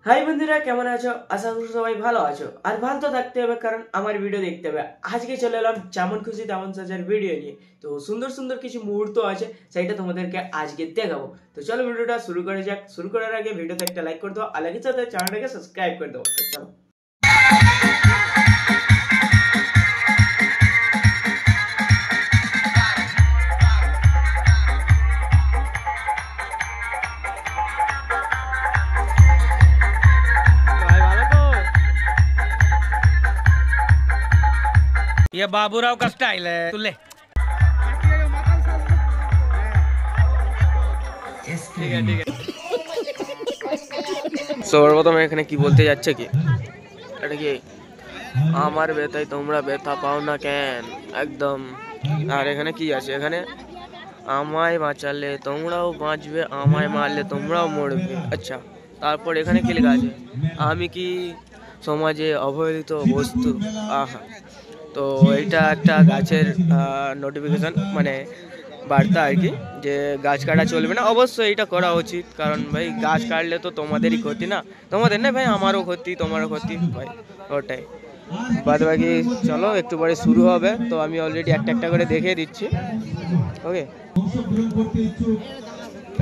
High বন্ধুরা, কেমন আছো? আশা করি সবাই ভালো আছো। আর ভালো তো থাকতে হবে, কারণ আমার ভিডিও দেখতে হবে। আজকে চলে এলাম যেমন খুশি তেমন সাজার ভিডিও নিয়ে। তো সুন্দর সুন্দর কিছু মুহূর্ত আছে, সেইটা তোমাদেরকে আজকে দেখাবো। তো চলো ভিডিওটা শুরু করে যাক। শুরু করার আগে ভিডিওতে একটা লাইক করে দাও, আর লাগি সাথে চ্যানেলটাকে সাবস্ক্রাইব করে দাও। তো চলো। ये बाबूराव का स्टाइल है तू ले। ठीक है ठीक है। সর্বপ্রথম এখানে কি বলতে যাচ্ছে কি, এটা কি আমার ব্যথায় তোমরা ব্যথা পাও না কেন একদম। আর এখানে কি আছে, এখানে আমায় বাঁচালে তোমরাও বাঁচবে, আমায় মারলে তোমরাও মরবে। আচ্ছা, তারপর এখানে কি লেখা আছে, আমি কি সমাজে অবহেলিত বস্তু। আহা, তো এইটা একটা গাছের নোটিফিকেশন, মানে বার্তা আর কি, যে গাছ কাটা চলবে না। অবশ্যই এটা করা উচিত, কারণ ভাই গাছ কাটলে তো তোমাদেরই ক্ষতি, না তোমাদের না ভাই, আমারও ক্ষতি তোমারও ক্ষতি ভাই, ওটাই। বাদ বাকি চলো, একটু পরে শুরু হবে। তো আমি অলরেডি একটা একটা করে দেখিয়ে দিচ্ছি। ওকে,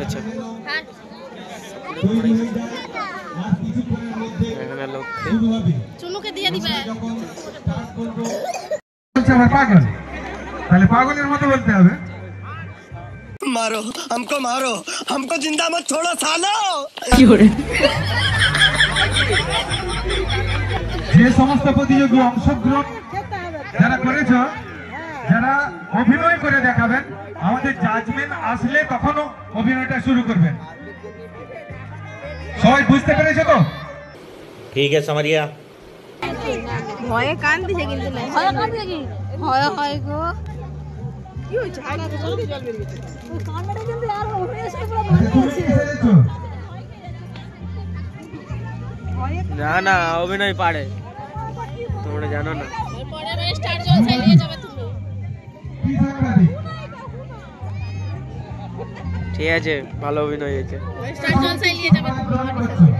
আচ্ছা এখানে লক্ষ্মী চুনুকে দিয়ে দিবে। পাগল, তাহলে পাগলের মতো বলতে হবে, मारो हमको जिंदा मत छोड़ो सालो। যে সমস্ত প্রতিযোগী অংশগ্রহণ যারা করেছ, যারা অভিনয় করে দেখাবেন, আমাদের জাজমেন্ট আসলে তখনও অভিনয়টা শুরু করবেন। সবাই বুঝতে পেরেছো তো? ठीक है समरिया। ভয়ে কান দিছে কিন্তু না। ভয়ে কান দিছে কি? হয় হয় গো। কি হইছে? আয়না তো জলদি জল বের হইছে। ওই কান্নাটা কিন্তু আর ওরে এসে পুরো ভাঙছে। না না, অভিনয় পারে, তোমরা জানো না। পরে মানে স্টার জলসায় নিয়ে যাবে তুমি। ঠিক আছে, ভালো অভিনয় হয়েছে। স্টার জলসায় নিয়ে যাবে তুমি।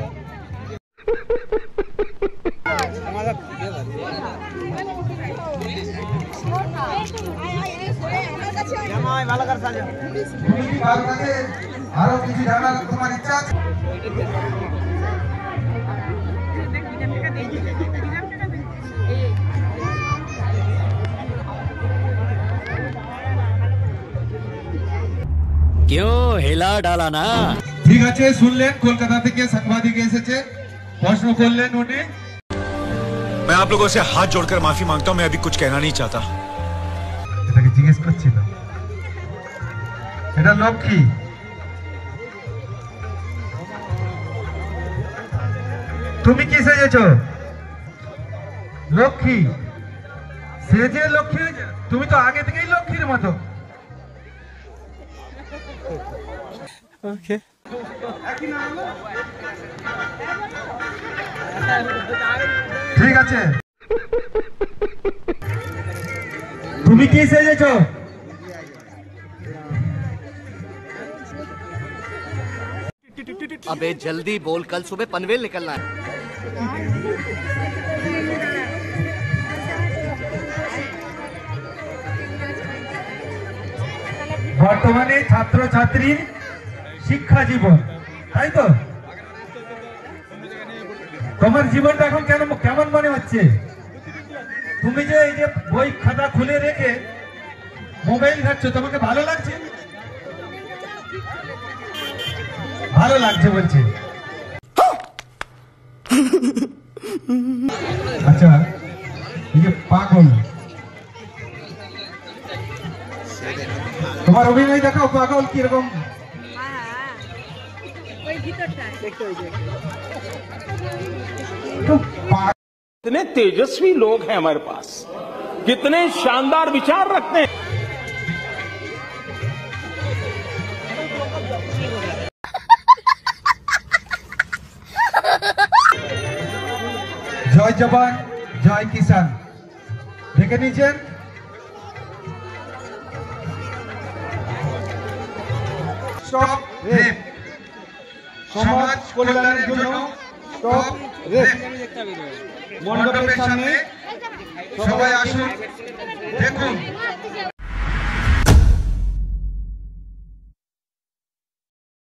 আরো কিছু জানার তোমার ইচ্ছা আছে? क्यों हिला डाला ना। ঠিক আছে, শুনলেন কলকাতা থেকে সাংবাদিক এসেছে, প্রশ্ন করলেন উনি। मैं आप लोगों से हाथ जोड़कर माफी मांगता हूं, मैं अभी कुछ कहना नहीं चाहता। এটাকে জিজ্ঞেস করছিল, এটা লক্ষ্মী। তুমি কি সেজেছো? লক্ষ্মী সেজে লক্ষ্মী হয়েছে? তুমি তো আগে থেকেই লক্ষ্মীর মতো। ওকে, ঠিক আছে। তুমি কি সেজেছো? अबे जल्दी बोल, कल सुबह पनवेल निकलना है। বর্তমানে ছাত্র ছাত্রীর শিক্ষা জীবন, তাই তো? তোমার জীবনটা এখন কেমন মনে হচ্ছে? তুমি যে এই যে বই খাতা খুলে রেখে মোবাইল ঘাটছ, তোমাকে ভালো লাগছে? ভালো লাগছে বলছে। আচ্ছা, এই যে পাগল, তোমার অভিনয় দেখাও, পাগল কিরকম। कितने तेजस्वी लोग हैं हमारे पास, कितने शानदार विचार रखते हैं। জয় জবান জয় কিষান দেখে নিয়েছেন। সব সমাজ কল্যাণের জন্য টপ মণ্ডপের সামনে সবাই আসুন, দেখুন